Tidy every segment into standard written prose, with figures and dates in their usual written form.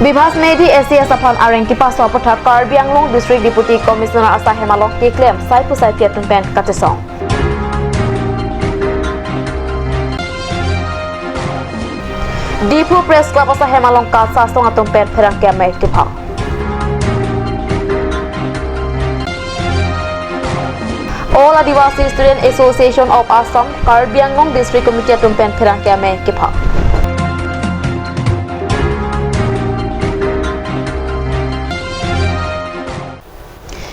Bibhas Medi SCS upon Arenki Paso Pota Karbi Anglong District Deputy Commissioner Asa Hemalong claim Sai Pusai Piatun Pen Katesong. Dipu Press Club Asa Hemalong Katsa Song Atum Pen Perangkia Mekipha. All Adivasi Student Association of Assam Karbi Anglong District Committee Atum Pen Perangkia Mekipha.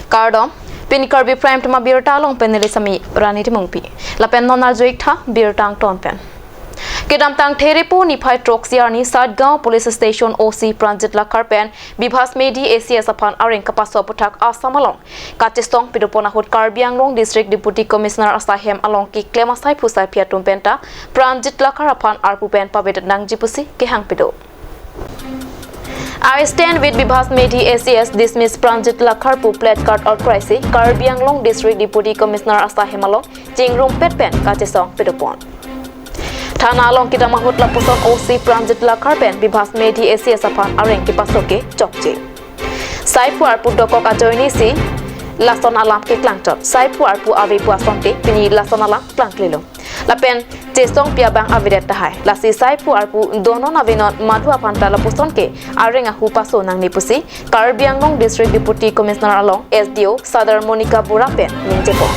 Kardom, Pin Karbi Prime to my beer talong penelisami, Ranity Mumpi, La Pen non Arjuita, beer tang ton pen. Kedam tang Terepo Nipai Troxiani, Sadgaon Police Station OC Pranjit La Carpen, Bibhas Medi ACS upon Aring Kapaso Putak Asamalong, Katistong Pidopona Hood Karbianglong District Deputy Commissioner Asahem along Ki Clemasai Pusai Piatum Penta, Pranjit La Carapan Arpupen Pabet Nang Jipusi, Kehang Pido. I stand with Bibhas Medi ACS dismiss Pranjit Lakharpu plate card or crisis Karbi Anglong District Deputy Commissioner Asa Hemalong Jingrum Petpen Kachesong Pidopon Thana Along Kidamahut Lapuson OC Pranjit Lakharpen Bibhas Medi ACS upon Areng Kipasoke Chokche Saipu Arpu Dokok Ajoini Si Lason Alam Ke Klangtot Saipu Arpu Avipu Asonte Pini Lason Alam Klanglilo Lapen Testong Piabang Avidet Tahai Lasi Saipu Arpu Donon Avinon Madhu Apanta Lapuson Ke Arenga Hupaso Nang Nipusi Karbi Anglong District Deputy Commissioner along SDO Sadar Monica Burapen Ninjepo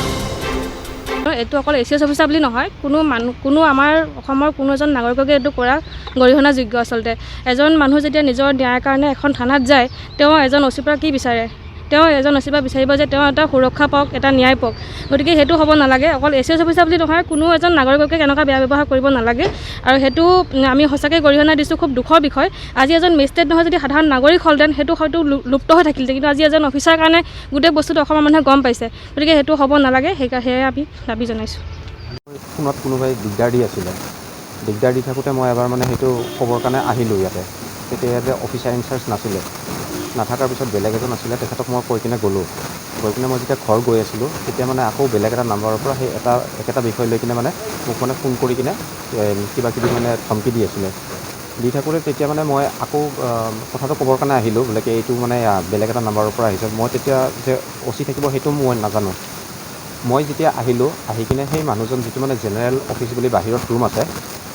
এটো অকল ACS officer বুলি নহয় কোনো আমাৰ অসমৰ কোনো এজন নাগৰিককে এটো কৰা গৰিহনা যোগ্য আসলতে এজন মানুহ যেতিয়া নিজৰ ন্যায়ৰ কাৰণে এখন থানাত যায় তেওঁ এজন অসিপৰা কি বিচাৰে তেওঁ এজন অসিপা বিচাৰিব যে তেওঁ এটা সুৰক্ষা পাওক এটা ন্যায় পাওক গতিকে হেতু হ'ব নালাগে অকল এসিএস অফিসাৰ বুলি নহয় কোনো এজন নাগৰিককে কেনেকা বেয়া ব্যৱহাৰ কৰিব নালাগে আৰু হেতু আমি হসাকে গৰিহনা দিছো খুব দুখৰ বিষয় আজি এজন মেজিষ্ট্ৰেট নহয় যদি সাধাৰণ নাগৰিক হলদেন হেতু হয়তো লুপ্ত হৈ থাকিল কিন্তু আজি এজন অফিচাৰ কাৰণে গোটেই বস্তুটো অসমৰ মানুহে গম পাইছে গতিকে হেতু হ'ব নালাগে হেকাহে আমি দাবী জনাইছো ফোনত কোনোবাই দিগদাৰ দি আছিলে দিগদাৰ দি থাকোতে মই এবাৰ মানে হেতু খবৰ কাৰণে আহিলো ইয়াতে তেতিয়া যে অফিচাৰ ইনচাৰ্জ নাছিলে নাথাকাৰ পিছত বেলেগ এজন আছিলে তেখেতক মই কৈ কিনে গ'লো গৈ কিনে মই যেতিয়া ঘৰ গৈ আছিলোঁ তেতিয়া মানে আকৌ বেলেগ এটা নাম্বাৰৰ পৰা সেই একেটা বিষয় লৈ কিনে মানে মোক মানে ফোন কৰি কিনে কিবা কিবি মানে ধমকি দি আছিলে দি থাকোঁতে তেতিয়া মানে মই আকৌ কথাটো ক'বৰ কাৰণে আহিলোঁ বোলে কি এইটো মানে বেলেগ এটা নাম্বাৰৰ পৰা আহিছে মই তেতিয়া যে অচি থাকিব সেইটো মই নাজানো মই যেতিয়া আহিলোঁ আহি কিনে সেই মানুহজন যিটো মানে জেনেৰেল অফিচ বুলি বাহিৰত ৰুম আছে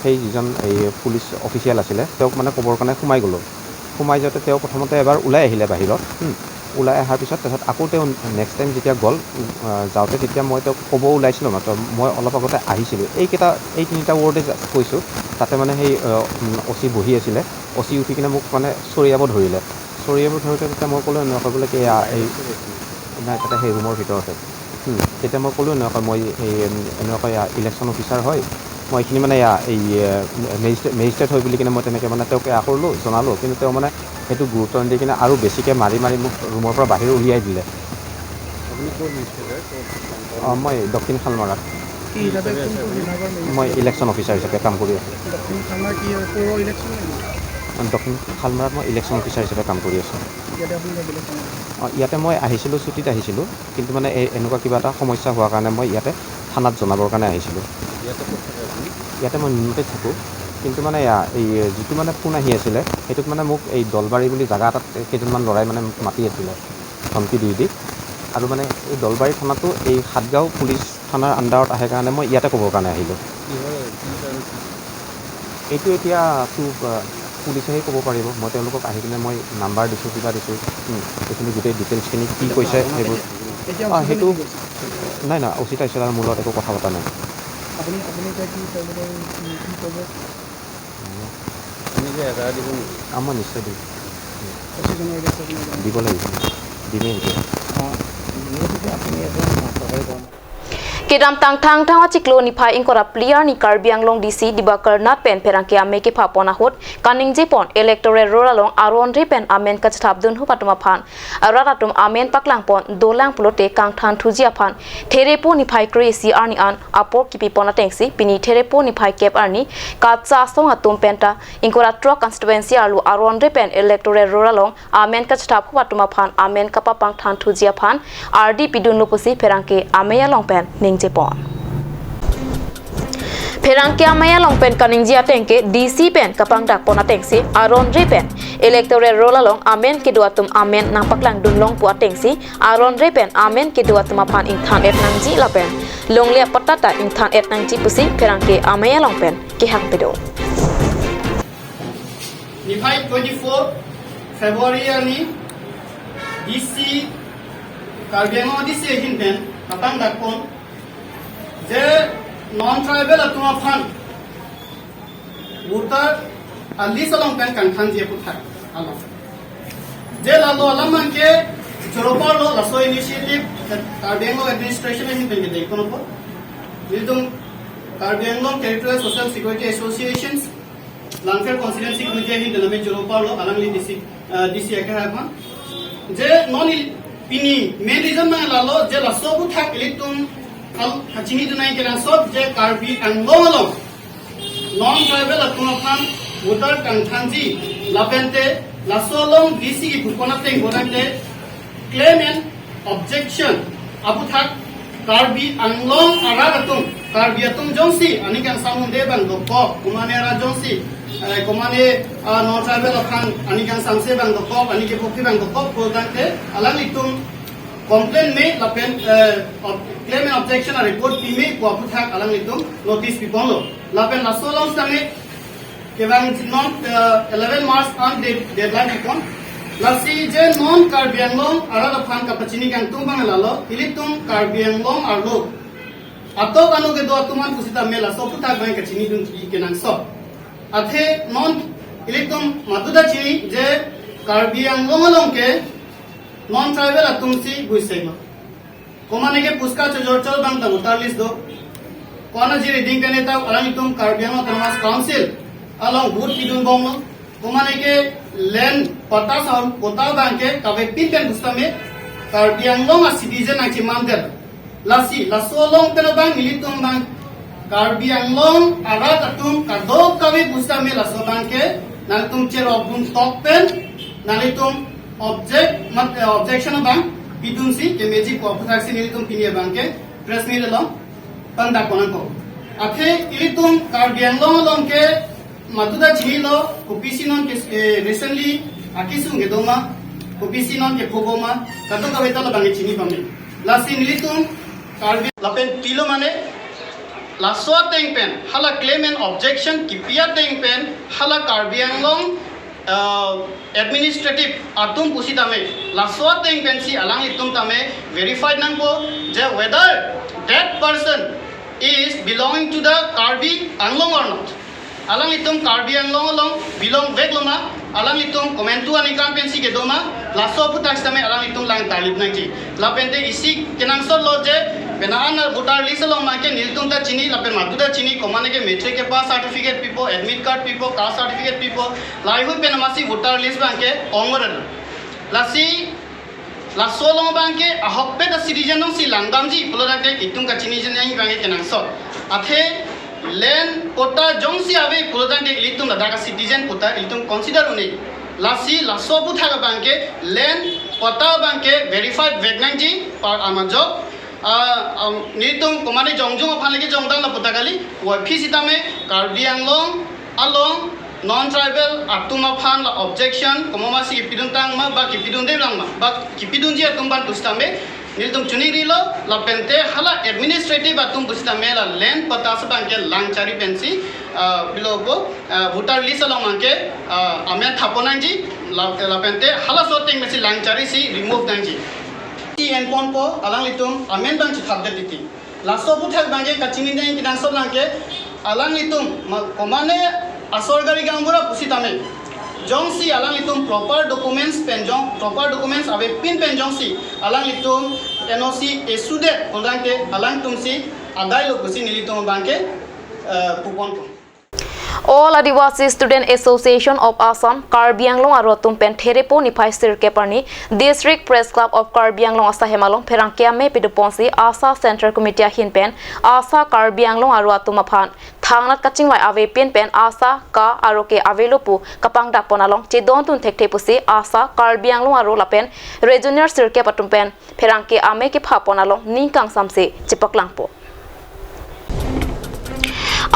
সেই যিজন এই পুলিচ অফিচিয়েল আছিলে তেওঁক মানে ক'বৰ কাৰণে সোমাই গ'লোঁ সোমাই যাওঁতে তেওঁ প্ৰথমতে এবাৰ ওলাই আহিলে বাহিৰত ওলাই অহাৰ পিছত তাৰপিছত আকৌ তেওঁ নেক্সট টাইম যেতিয়া গ'ল যাওঁতে তেতিয়া মই তেওঁক ক'ব ওলাইছিলোঁ মাত্ৰ মই অলপ আগতে আহিছিলোঁ এই তিনিটা ৱৰ্ডে কৈছোঁ তাতে মানে সেই অচি বহি আছিলে অচি উঠি কিনে মোক মানে চৰিয়াব ধৰিলে ধৰোঁতে তেতিয়া মই ক'লোঁ এনেকুৱা বোলে কি এই নাই তাতে সেই ৰুমৰ ভিতৰতে তেতিয়া মই ক'লোঁ এনেকুৱা মই এই এনেকুৱা ইলেকশ্যন অফিচাৰ হয় মই এইখিনি মানে এই মেজিষ্ট্ৰেট হয় বুলি কিনে মই তেনেকৈ মানে তেওঁক কৰিলোঁ জনালোঁ কিন্তু তেওঁ মানে সেইটো গুৰুত্ব নিদি কিনে আৰু বেছিকৈ মাৰি মোক ৰুমৰ পৰা বাহিৰ উলিয়াই দিলে মই দক্ষিণ শালমাৰাত মই ইলেকশ্যন অফিচাৰ হিচাপে কাম কৰি আছোঁ দক্ষিণ শালমাৰাত মই ইলেকশ্যন অফিচাৰ হিচাপে কাম কৰি আছোঁ ইয়াতে মই আহিছিলোঁ ছুটীত আহিছিলোঁ কিন্তু মানে এনেকুৱা কিবা এটা সমস্যা হোৱাৰ কাৰণে মই ইয়াতে থানাত জনাবৰ কাৰণে আহিছিলোঁ ইয়াতে মই নিমতে থাকোঁ কিন্তু মানে এই যিটো মানে ফোন আহি আছিলে সেইটোত মানে মোক এই দলবাৰী বুলি জেগা এটাত কেইজনমান ল'ৰাই মানে মাতি আছিলে ধমকি দি আৰু মানে এই দলবাৰী থানাটো এই সাতগাঁও পুলিচ থানাৰ আণ্ডাৰত আহে কাৰণে মই ইয়াতে ক'বৰ কাৰণে আহিলোঁ এইটো এতিয়া পুলিচেহে ক'ব পাৰিব মই তেওঁলোকক আহি কিনে মই নাম্বাৰ দিছোঁ কিবা দিছোঁ সেইখিনি গোটেই ডিটেইলছখিনি কি কৈছে সেইবোৰ সেইটো নাই উচিত আহিছিল আৰু মোৰ লগত একো কথা পতা নাই মই নিশ্চয় দিম দিব লাগিব দিমেই Kedam tang tang ciklo ni pai ingkora pliar ni Karbi Anglong DC dibakar nat pen perangkia meke papona hot kaning jepon electoral roralong aron pen amen kacthap dun hu patuma phan aratatum amen paklang pon dolang pulote kang than thujia phan therepo ni pai crazy arni an apor kipi pona tengsi pini therepo ni pai cap arni katsa song atum penta ingkora tro constituency alu aron pen electoral roralong amen kacthap hu patuma phan amen kapapang than thujia phan RD pidun lopusi perangke ameya long pen Jepon. Perangkia maya long pen kaning jia tengke DC pen kapang dak pona tengsi aron re pen electoral roll along amen ke dua tum amen nang paklang dun long pu atengsi aron repen amen ke dua tum apan ing than et nang ji lapen long le patata ing than et nang ji pusi perang ke amaya long pen ki hang pedo Nifai 24 February ani DC Karbi DC hinten apang dakon je non-tribal atuma fan voter ali salong pen kan than je puthai along je lalo alaman ke choropar lo laso initiative Karbi administration hinten ke dekono po nildum Karbi territorial social security associations Langfer constituency committee hinten ame choropar lo alangli DC ekha je non pini main reason na lalo je laso puthak elitum al hachini dunai ke sob je Karbi Anglong non tribal atun voter kangthanji lapente lasolong DC ki kukonate godante claim and objection aputhak Karbi Anglong aratum Karbi atum jongsi ani kan samunde bang dokko kumane ara jongsi kumane non tribal athan ani kan samse bang dokko ani ke pokhi bang dokko godante alalitum complaint में लपेन claim and objection और report पी में को अपुथा अलग नितुम notice पी पॉलो लपेन लासोलॉन्स तमे केवल non 11 March on deadline पॉन लासी जे non Karbi Anglong अरा लफान का पचिनी का तुम बंग लालो इली तुम Karbi Anglong और लोग अतो कानो के दो तुमान कुसिता में लासो पुथा बंग का चिनी दुन की के नांग सो अथे non इली तुम मधुदा चिनी जे Karbi Anglong लोग के non tribal atumsi guisema komane ke puska chojorchol bang ta voter list do kona ji reading kane ta alani tum Karbi Anglong council along good kidun bonglo komane ke land pata sound kota bang ke kabe pin kan pusta me Karbi Anglong a citizen achi mander lasi lasolong pero bang militum bang Karbi Anglong arat atum kado kabe pusta me lasobang ke nalitum cher obun top pen nalitum objection bang pidunsi ke meji ko aphaksi nilitum pinie bang ke press meet along panda konan ko athe ilitum Karbi Anglong along ke maduda chilo opc non ke recently akisung ke doma opc non ke phogoma kato ka betala bang chini pame lasi nilitum Karbi lapen pilo mane laswa teng pen hala claim and objection kipia teng pen hala Karbi Anglong administrative atum pusi tame laswa teng pensi alang itum tame verified nangko je whether that person is belonging to the Karbi Anglong or not alang itum Karbi Anglong along belong vegloma alang itum komentu anikan pensi ke doma laswa putak tame alang itum lang talib nangji lapente isi kenang so loje benaan voter list along make niltum ta chini lapen maduda chini komane ke metric ke pass certificate pipo admit card pipo caste certificate pipo laihu penamasi voter list banke ongoran lasi lasolong banke ahokpe da citizen nong si langdamji polodate itum ka chini jeni banke kenang so athe len kota jongsi ave polodate ilitum da ka citizen kota ilitum consider uni lasi laso putha ka banke len kota banke verified vegnanji par amajo nitum komane jongjong aphan lagi jongdang la putakali wa fisita me Karbi Anglong along non tribal atuma phan la objection komama si piduntang ma ba ki pidunde lang ma ba ki pidunji atum ban pustame niltum chuni rilo la pente hala administrative atum pustame la land pata sa banke langchari pensi bilogo voter list along manke ame thaponanji la pente hala sorting mesi langchari si remove danji and ponpo alang litum amen bang chhabde titi laso puthak bange kachini dai kinang sob langke alang litum komane asorgari gambura pusitame jongsi alang litum proper documents ave pin pen jongsi alang litum NOC esude kolangke alang tumsi adai lo pusi nilitum bange kupon All Adivasi Student Association of Assam, Karbi Anglong arotum pen therepo nifai sirke parni District Press Club of Karbi Anglong asa hemalong perangkia me piduponsi asa Central Committee hin pen asa Karbi Anglong arotum aphan thangnat kaching wai ave pen asa ka aroke avelopu kapang daponalong chidon tun thekte pusi asa Karbi Anglong aro lapen regional sirke patum pen perangke ame ki phaponalong ningkang samse chipaklangpo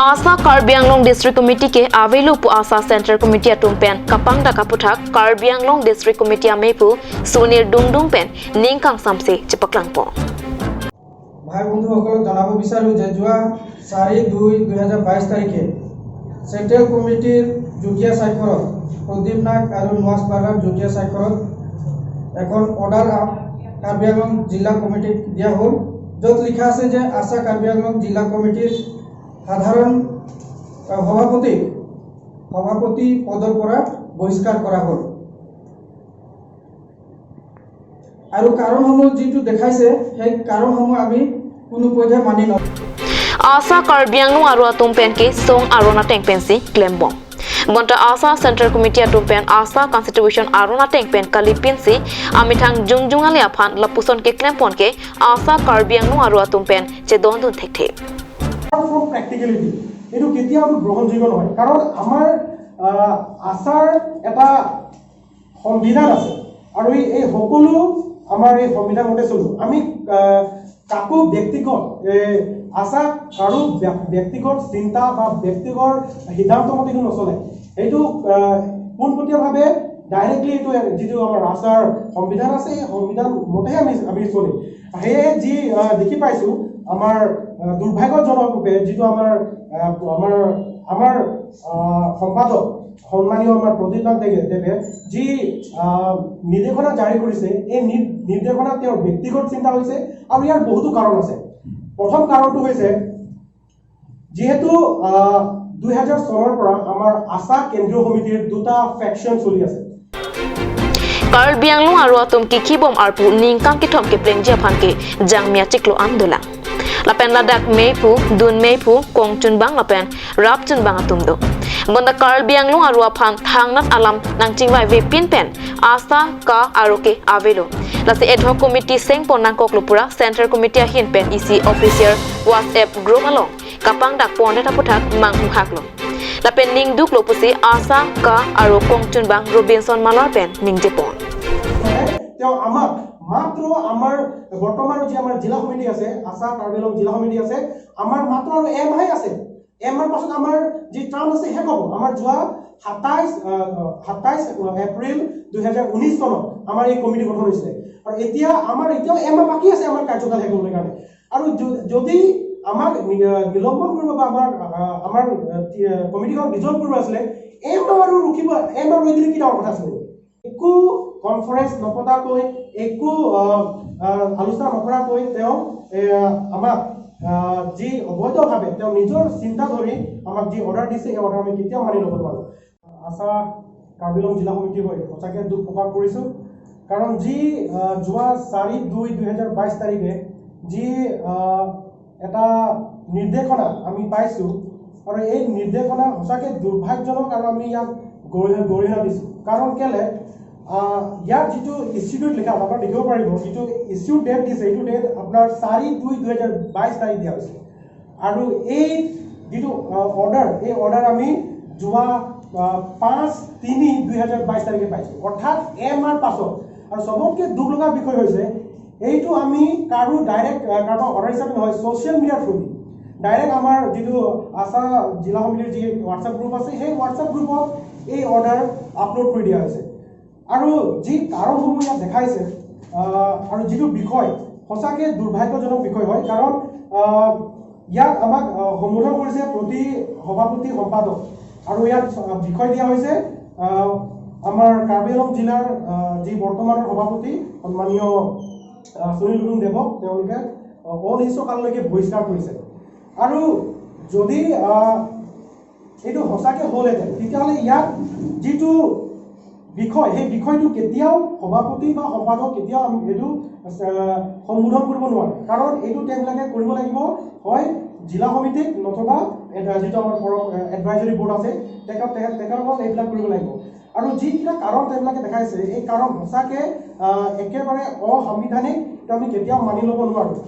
Asa Karbi Anglong District Committee ke Avelu pu Asa Center Committee atumpen Kapang Daka Puthak Karbi Anglong District Committee amepu Sunir Dungdung pen Ningkang Samse Chipaklangpo ভাই বন্ধুসকলক জনাব বিচাৰো যে যোৱা 4/2/2022 তাৰিখে central কমিটিৰ যুটীয়া স্বাক্ষৰত প্ৰদীপ নাগ আৰু নৱাজ পাৰাৰ যুটীয়া স্বাক্ষৰত এখন অৰ্ডাৰ কাৰ্বি আংলং জিলা কমিটিক দিয়া হ'ল য'ত লিখা আছে যে আশা কাৰ্বি আংলং জিলা কমিটিৰ সাধাৰণ সভাপতি পদৰ পৰা বহিষ্কাৰ কৰা হ'ল আৰু কাৰণসমূহ যেটো দেখাইছে সেই কাৰণসমূহ আমি কোনো পধ্যে মানি নলওঁ Asa Karbi Anglong aru atumpen ke song arona tengpensi klembong Bonta Asa Center Committee atumpen Asa Constitution arona tengpen kalipinsi amithang jungjung ali aphan lapuson ke klempon ke Asa Karbi Anglong aru atumpen je dondun thekte from practicality এটো কেতিয়াও গ্ৰহণযোগ্য নহয় কাৰণ আমাৰ আসাৰ এটা সংবিধান আছে আৰু এই সকলো আমাৰ এই সংবিধান মতে চলো আমি কাকো ব্যক্তিগত আশা কাৰো ব্যক্তিগত চিন্তা বা ব্যক্তিগত সিদ্ধান্ত মতে নচলে এইটো পোনপটীয়াভাৱে ডাইৰেক্টলি এইটো যেটো আমাৰ আশাৰ সংবিধান আছে এই সংবিধান মতে আমি চলি সেয়ে যি দেখি পাইছো আমাৰ দুৰ্ভাগ্যজনক ৰূপে যেটো আমাৰ সম্পাদক সম্মানীয় আমাৰ প্ৰদীপ নাগ দেৱে যি নিৰ্দেশনা জাৰি কৰিছে এই নিৰ্দেশনা তেওঁৰ ব্যক্তিগত চিন্তা হৈছে আৰু ইয়াৰ বহুতো কাৰণ আছে প্ৰথম কাৰণটো হৈছে যেহেতু 2000 চনৰ পৰা আমাৰ আশা কেন্দ্ৰীয় সমিতিৰ দুটা ফেকশন চলি আছে Karbi Anglong aru atum ki khibom arpu ningkang ki thom ke prengja phanke jangmia chiklo andola Lapen ladak meipu dun meipu kongchun bang lapen rapchun bang atumdo Bonda Karbi Anglong aru aphan thangnat alam nangchingwai ve pinpen Asa ka aruke avelo Lasi ad hoc committee seng ponang koklupura Center Committee ahin pen EC officer WhatsApp group along kapang dak ponde taputhak manghu haklo Lapen ning duk lopusi Asa ka aru kongchun bang Robinson malor pen ning jepon তেওঁ আমাক মাত্ৰ আমাৰ বৰ্তমান যে আমাৰ জিলা committee আছে আশা কাৰ্বি আংলং জিলা কমিটি আছে আমাৰ মাত্ৰ আৰু এমাহে আছে এমাহৰ পাছত আমাৰ যি টাৰ্ম আছে শেষ হ'ব আমাৰ যোৱা 27 এপ্ৰিল 2019 চনত আমাৰ এই কমিটি গঠন হৈছিল আৰু এতিয়া আমাৰ এতিয়াও এমাহ বাকি আছে আমাৰ কাৰ্যকাল শেষ হ'বৰ কাৰণে আৰু যদি আমাক নিলম্বন কৰিব বা আমাৰ কমিটিখন ডিজলভ কৰিব আছিলে এমাহ আৰু ৰখিব এমাহ ৰৈ দিলে কি ডাঙৰ কথা আছিল একো কনফাৰেন্স নপতাকৈ একো আলোচনা নকৰাকৈ তেওঁ আমাক যি অবৈধভাৱে তেওঁ নিজৰ চিন্তা ধৰি আমাক যি অৰ্ডাৰ দিছে এই অৰ্ডাৰ আমি কেতিয়াও মানি ল'ব নোৱাৰো আশা কাৰ্বি আংলং জিলা সমিতি হৈ সঁচাকৈ দুখ প্ৰকাশ কৰিছোঁ কাৰণ যি যোৱা 4/2/2022 তাৰিখে যি এটা নিৰ্দেশনা আমি পাইছোঁ আৰু এই নিৰ্দেশনা সঁচাকৈ দুৰ্ভাগ্যজনক আৰু আমি ইয়াক গৰিহণা দিছোঁ কাৰণ কেলে ইয়াৰ যেটো ইনষ্টিটিউট লিখা আপোনাৰ দেখিব পাৰিব যেটো ইছ্যু ডেট দিছে এইটো ডেট আপোনাৰ 4/2/2022 তাৰিখ দিয়া হৈছে আৰু এই যেটো অৰ্ডাৰ আমি যোৱা 5/3/2022 তাৰিখে পাইছোঁ অৰ্থাৎ এমাহৰ পাছত আৰু সবতকৈ দুখ লগা বিষয় হৈছে এইটো আমি কাৰো ডাইৰেক্ট কাৰো অৰ্ডাৰ হিচাপে নহয় ছ'চিয়েল মিডিয়াৰ থ্ৰু ডাইৰেক্ট আমাৰ যেটো আশা জিলা সমিতিৰ যি হোৱাটছআপ গ্ৰুপ আছে সেই হোৱাটছআপ গ্ৰুপত এই অৰ্ডাৰ আপলোড কৰি দিয়া হৈছে আৰু যি কাৰণসমূহ ইয়াত দেখাইছে আৰু যেটো বিষয় সঁচাকৈ দুৰ্ভাগ্যজনক বিষয় হয় কাৰণ ইয়াত আমাক সম্বোধন কৰিছে প্ৰতি সভাপতি সম্পাদক আৰু ইয়াত বিষয় দিয়া হৈছে আমাৰ কাৰ্বি আংলং জিলাৰ যি বৰ্তমানৰ সভাপতি সন্মানীয় সুনীল দেৱক তেওঁলোকে অনিশ্চয়কাললৈকে বহিষ্কাৰ কৰিছে আৰু যদি এইটো সঁচাকৈ হ'লহেঁতেন তেতিয়াহ'লে ইয়াত যিটো বিষয় সেই বিষয়টো কেতিয়াও সভাপতি বা সম্পাদক কেতিয়াও এইটো সম্বোধন কৰিব নোৱাৰে কাৰণ এইটো তেওঁলোকে কৰিব লাগিব হয় জিলা সমিতিক নতুবা যেটো আমাৰ এডভাইজৰী বোৰ্ড আছে তেখেতসকলক এইবিলাক কৰিব লাগিব আৰু যিকেইটা কাৰণ তেওঁলোকে দেখাইছে এই কাৰণ সঁচাকৈ একেবাৰে অসাংবিধানিক আমি কেতিয়াও মানি ল'ব নোৱাৰোঁ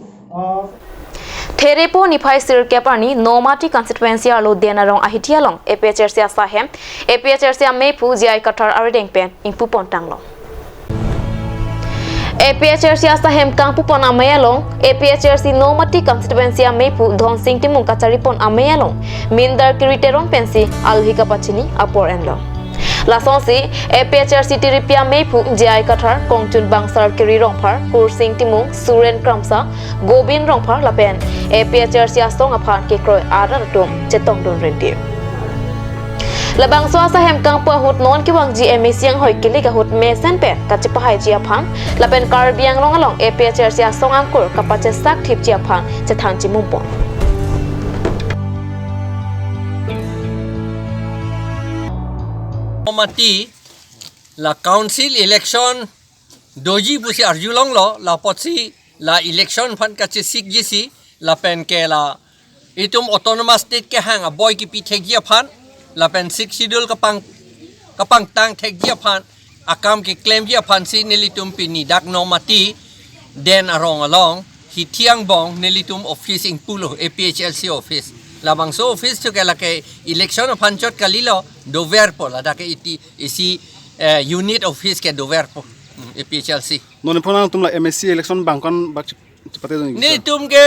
Therepo nifai sir keparni nomati constituency alo denarong ahitialong APHRC asahem APHRC mepu jiai katar arideng pen ingpu pontanglo APHRC asahem kangpu pon amayalong APHRC nomati constituency amepu dhon sing timung kachari pon amayalong mindar kiriterong pensi alhika pachini apor enlo lasonsi APHRC tiripia mepu jai kathar kongchun bangsar kiri rongphar kursing timung suren kramsa gobin rongphar lapen APHRC asong aphan ke kroi aratum chetong don rendi labang so asahem kang pa hut non ki wang GMA siang hoi kili ka hut mesen pe ka chipahai ji aphan lapen Karbi ang long along APHRC asong angkur kapache sak thip ji aphan chethan chi mumpon Mati la council election doji busi arjulong lo la potsi la election fan ka sik jisi la pen ke la itum autonomous state ke hang a boy ki pi thek ji fan la pen sik schedule kapang tang thek ji fan akam ki claim ji fan si nelitum pi ni dak no mati den arong along hi thiang bong nelitum office in pulo APHLC office labang so office to kala ke election fan chot kalilo dover po la da ke isi unit office ke dover po APHLC non pona tum la MSC election bangkon bak cepate dun ni tum ke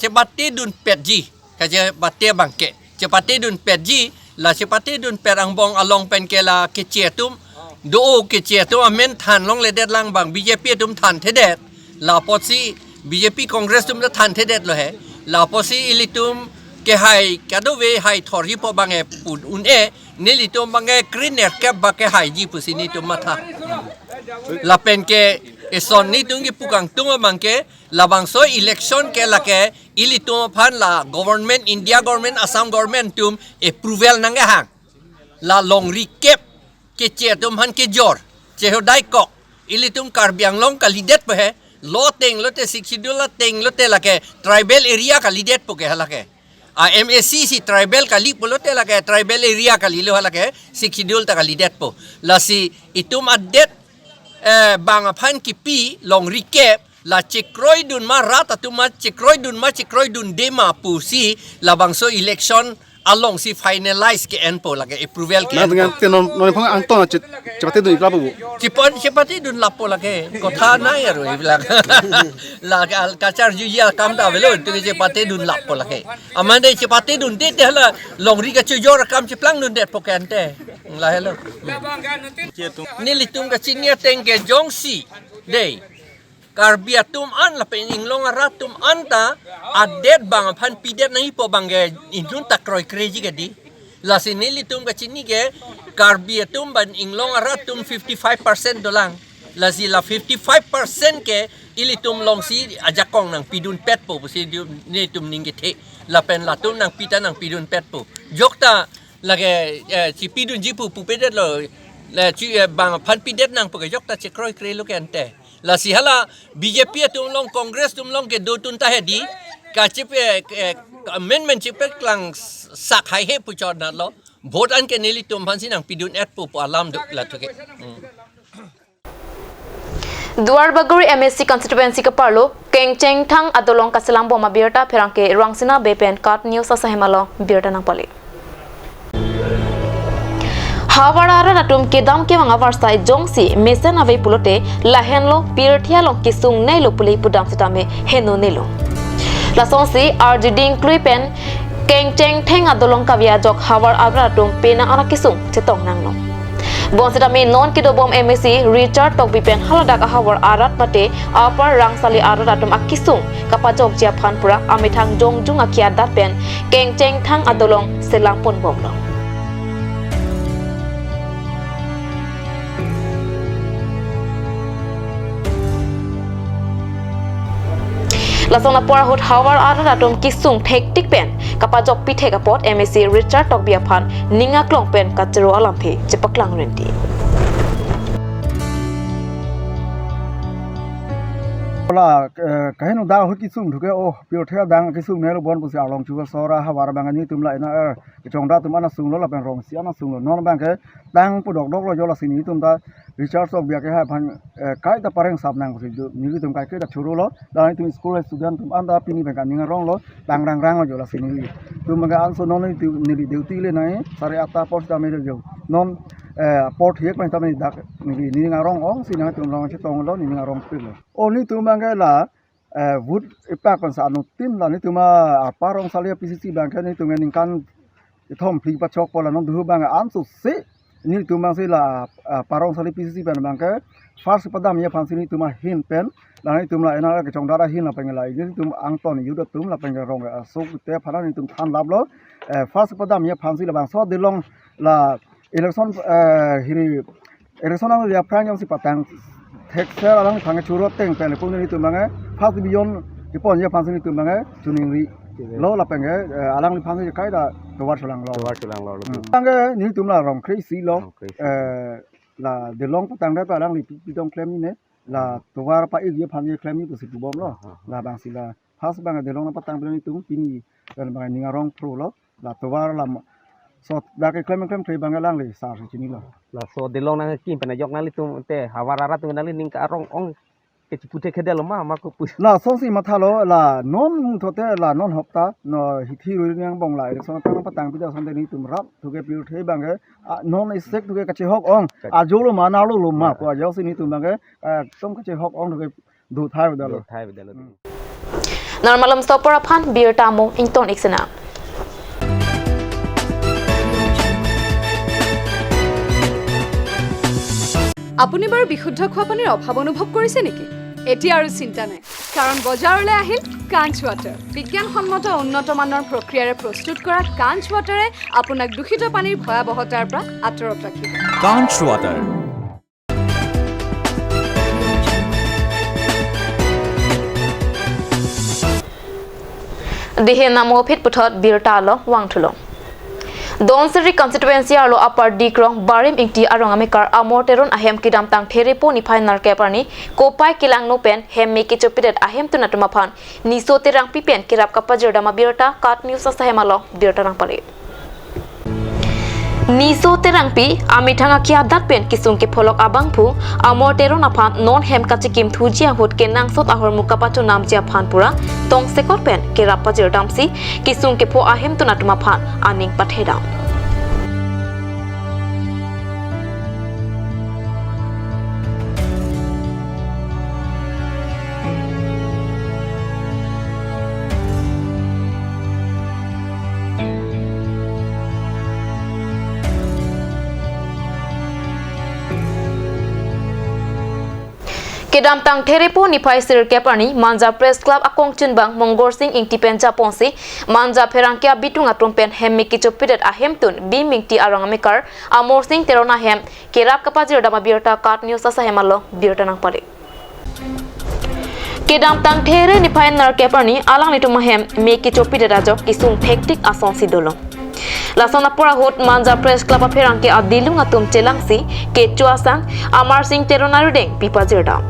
cepate dun petji ka je batte bangke cepate dun petji la cepate dun perang bong along pen ke la ke chetum do ke chetum amen than long le det lang bang BJP tum than thedet la posi BJP congress tum than thedet lo he la posi ilitum ke hai kadove hai thori po bange pun un e neli to bange greener ke ba ke hai ji pusini to matha la pen ke eson ni tungi pukang tunga mangke labang so election ke la ke ili to phan la government India government Assam government tum approval nanga hang la long recap ke che tum han ke jor che ho dai kok ili tum Karbiang long kalidet pe he lo teng lo te sikidula teng lo te la ke tribal area kalidet po ke hala ke MSC tribal kali pulote la ke tribal area kali lo la ke sikidul ta kali det po la si itum adet bang aphan ki pi long recap la chekroi dun ma rata tuma chekroi dun dema pu si la bangso election along si finalize ke enpo la ke approval ke na dengan tenon non phang ang ton cepate dun ikla bu Cipon cepati dun lapo lagi. Kota na ya ro bilang. La kacar juya kam da velo tu cepati dun lapo lagi. Amande cepati dun de la longri ka chujor kam ceplang dun de pokente. La hello. Ni litung ka chinia tengke jongsi dei. Karbi atum an la pen inglong aratum anta adet bang phan pidet nahi po bangge injun takroi crazy gadi. La sinili tum ka chini ke Karbi atum ban inglong aratum 55% dolang. La si la 55% ke ilitum long si ajakong nang pidun pet po si ni tum ningite la pen la tum nang pita nang pidun pet po. Jokta lage si pidun jipu pupedet lo la chi bang phan pidet nang po ke jokta chekroi krelo ke ante. La si hala BJP tum long Congress tum long ke do tun ta hedi ka chip amendment chip klang sak hai he pu chod na lo vote an ke neli tum phan sinang pidun et pu alam duk la thuke Duar Baguri MSC constituency ka parlo Kengcheng Thang adolong kasalang boma birta pherangke rangsina bepen kat news asahemalo birta nang pali Hawara natum kedam ke wanga varsai jongsi mesen ave pulote lahenlo pirthia lo kisung nei lo puli pudam sitame heno nelo lasonsi RGD incluipen Kengcheng Theng adolong kavia jok hawar abratum pena ana kisung chetong nanglo bonsitame non kidobom MSC Richard Tokbipen haladak hawar arat mate upper rangsali aratum akisung kapajok japhan pura amithang jongjung akia datpen Kengcheng Thang adolong selangpon bomlo lasong na pora hut hawar aratum kisung hektik pen kapajok pithe kapot MSC Richard Tokbia phan ninga klong pen kachero alamphe chepaklang renti Ola kahen da hut kisung thuke o pio thea dang kisung ne bon pusi along chu sora hawar bang ani tum la na chong da tum ana sung lo la pen rong si ana sung lo non bang ke dang pu dok dok lo jo la sini tum da Richard Sok bia ke ha phan kai da pareng sap nang pusi ni tum kai ke da churu lo da ni tum school student tum anda pini bang ka ninga rong lo dang rang rang lo jo la sini tum bang an so non ni duty le nai sare 8 post da me jo non port hiek ban tam ni dak ni ngarong ong sina tum long che tong lo ni ngarong pil o ni tum bang la wood ipak pan sa no tim la ni tum parong salia PCC bang ni tum ni kan thom pli pa chok pola no du bang an su se ni tum bang se la parong salia PCC bang ke first padam ya phan sini tum hin pen la ni tum la ena ke chong dara hin la pang la ni tum ang ton yu do tum la pang rong so te phana ni tum than lab lo first padam ya phan si la bang so de long la election hiri election ang ya prang yang si patang tek sel alang thang churo teng pen pun ni tu mangai first beyond ki pon ya phan si tu mangai chuning ri lo la peng alang ni phan si kai da to war chulang lo pang ni tu la rong kri si lo la de long patang da pa alang li pi dong claim ni ne la to war pa i ye phan ye claim ni tu si tu bom lo la bang si la first bang de long na patang ni tu pini dan bang ni ngarong pro lo la to war la so da ke claim thei bang alang li sa si ni lo la so de long na kim pe na yok na li tum te hawara tu na li ning ka rong ong ke pute ke de lo ma ko pu la so si ma tha lo la non thote la non hopta no hi thi ru nyang bong lai so tang patang pi da son de ni tum rap thu ke pi thei bang ke non is sek thu ke ka che hok ong a jo lo ma na lo ma ko a yo si ni tum bang ke tom ka che hok ong thu ke du thai da lo Normalam stopper upon beer tamo in ton exena. আপুনি বাৰু বিশুদ্ধ খোৱা পানীৰ অভাৱ অনুভৱ কৰিছে নেকি এতিয়া আৰু চিন্তা নাই কাৰণ বজাৰলৈ আহিল কাঞ্চ ৱাটাৰ বিজ্ঞানসন্মত উন্নত মানৰ প্ৰক্ৰিয়াৰে প্ৰস্তুত কৰা কাঞ্চ ৱাটাৰে আপোনাক দূষিত পানীৰ ভয়াৱহতাৰ পৰা আঁতৰত ৰাখিব কাঞ্চ water Dihe namo phit puthot birta lo wangthulo Donseri constituency arlo upper dikrong barim ingti arong amikar amorteron ahem kidam tang therepo ni final keparni kopai kilang no pen hem meki chopidet ahem tunatuma phan niso terang pipen kirap kapajer dama birta kat news asahemalo birta rang pare Niso terangpi ami thanga kia dat pen kisung ke pholok abangphu amorteron aphan non hem kachikim thujia hot ke nangsot ahor mukapacho namjia phan pura tong sekot pen kirap pajer damsi kisung ke pho ahem tunatuma phan aning pathedam Kedam tang therepo nipai sir keparni Manja Press Club akong chunbang Mongor Singh ingti penja ponsi Manja Pherangkia bitung atom pen hemmi kichopidet ahem tun bimingti arang amikar Amor Singh terona hem kerap kapajir dama birta kat news asa hemalo birta nang pare Kedam tang there nipai nar keparni alang nitum hem me kichopidet ajok kisung hektik ason sidolo Lasona pora hot Manja Press Club Pherangkia adilung atum chelangsi ke chuasang Amar Singh terona rudeng pipajir dam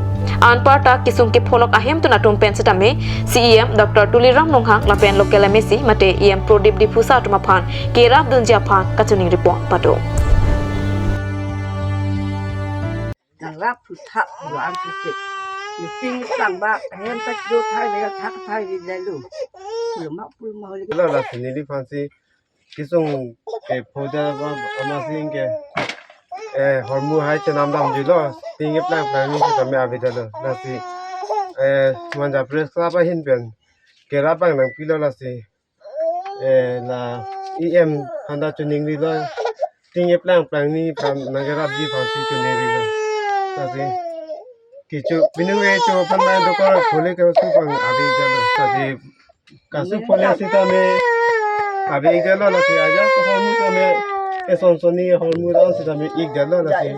Anparta kisung ke pholok ahem tu natum pensitame CEM Dr. Tuliram Nonghang lapen lokela Messi mate EM Prodip Dipusa tuma phan kerap dunjia phan kachuning report pato Rap phutha duan phut Meeting sang ba hem tak do thai le thak thai di dalu pulma la la sini di fansi kisung ke phoda ba amasing ke hormu hai chanam dam jilo ting ep lang plan ni kami abidalo nasi Manja Press Club hin pen kera bang nang pilo la si la EM handa chuning ri lo ting ep lang plan ni pan nagara ji fansi chuning ri lo nasi kichu binu we chu pan ma do ko phole ke su pang abidalo nasi kasu phole sita me abidalo la si aja ko hormu ka me Eson soni hormu dan sida me ik dalo la si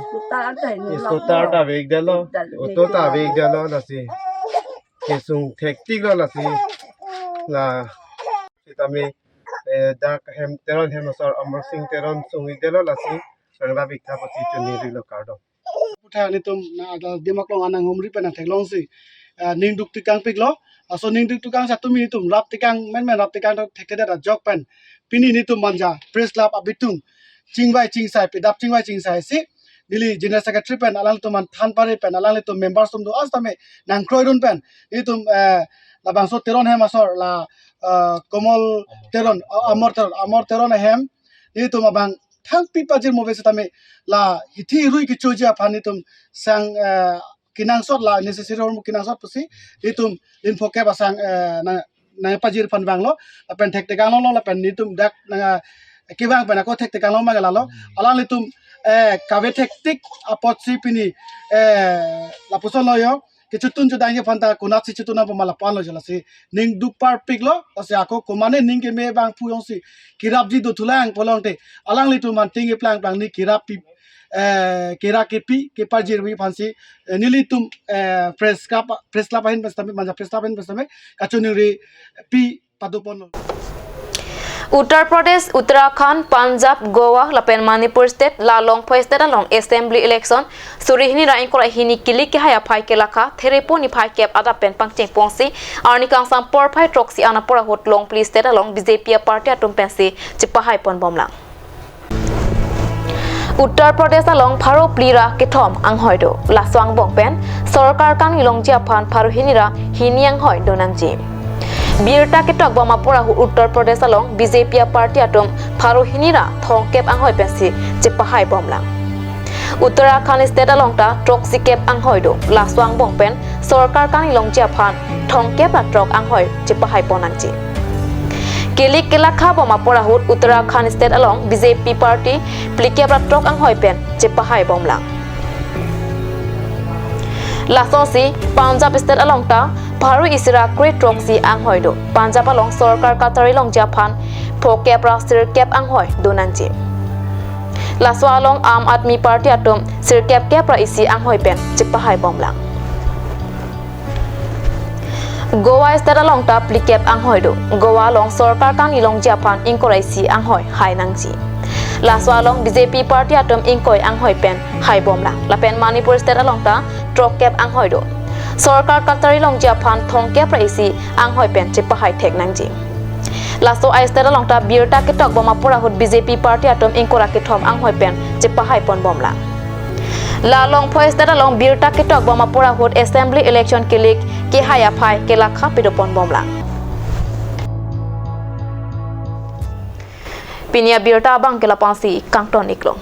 skutar ta vek dalo auto ta vek dalo la si kesung tektik la si la sida me da hem teron hem sar Amar Singh teron sung ik dalo la si sangla bikha pati chuni ri lo kardo utha ni tum na dimak long anang humri pa na thaklong si ning duk tikang piklo so ning duk tukang sa tumi tum rap tikang men rap tikang thekte da jok pen pini ni tum Manja Press Club abitung chingwai chingsai pidap chingwai chingsai si dili general secretary pen alang tuman than pare pen alang tum members tum do astame nang kroidun pen itum labang so teron hem asor la komol teron amor teron hem itum abang thang pi pa je mo ve tame la hithi rui ki choja phani tum sang kinang sot la necessary hormu kinang sot pusi itum info ke basang na pajir pan banglo pen thek te galo la pen nitum dak na kibang pen ko thek te galo ma galo alang litum kabe thek tik apot si pini la puson loyo kichutun judang ye phanta kunat si chutuna pamala pan lo jala si ning du par piklo ase ako komane ning ke me bang puyong si kirap ji do thulang polong te alang litum man ting e plang plang ni kirap pi kira kepi ke pajir wi phansi nilitum press club hin bestame manja press club hin bestame kachunuri pi padupon Uttar Pradesh, Uttarakhand, Punjab, Goa, Lapen Manipur State, Lalong Phoi State along Assembly election, Surihini Rain Kora Hini Kili Kihaya Pai Kelaka, Thereponi Pai Kep Adapen Pangcheng Pongsi, Arnikang Sam Por Pai Troxy Anapora Hot Long Police State along BJP Party Atum Pensi, Chipahai Pon Bomlang. Uttar Pradesh along Pharo Plira Ketom Anghoido, Laswang Bongpen, Sorkar Kang Ilong Japan Pharo Hinira, Hiniang Hoi Donangji. Birta ketok bama pora Uttar Pradesh along BJP Party atom Pharo Hinira Thongkep Anghoi Pensi Chipahai Bomlang. Uttarakhand State along ta Troxy Kep Anghoido, Laswang Bongpen, Sorkar Kang Ilong Japan Thongkep Atrok Anghoi Chipahai Ponangji. Kelik kelakha bama pora Uttarakhand State along BJP Party Plikep Atrok Anghoi Pen Chipahai Bomlang. Lasosi Punjab State along ta Paru Isra Great Troxy Anghoido, Punjab along Sorkar Katari long Japan, Phokep Rasir Kep Anghoi Donanji. Laswa along Aam Admi Party atom Sirkep Kepra isi Anghoi Pen Chipahai Bomlang. Goa State along ta Plikep Anghoido, Goa along Sorkar Kang Ilong Japan Inkora isi Anghoi Hai Nangji. Laswa along BJP Party atom Inkoi Anghoi Pen Hai Bomlang. Lapen Manipur State along ta Trokep Anghoido. Sorkar Katari long Japan Thongkep Raisi Anghoi Pen Chipahai Thek Nangji. Laso Aistera long ta Birta Ketok Bama Pura Hut BJP Party atom Inkora Ketom Anghoi Pen Chipahai Pon Bomlang. La long Phoi Stera long Birta Ketok Bama Pura Hut Assembly election Kilik Kihaya Phai Kelakha Pidopon Bomlang. Pinia Birta Bang Kelapansi Kangton Iklong.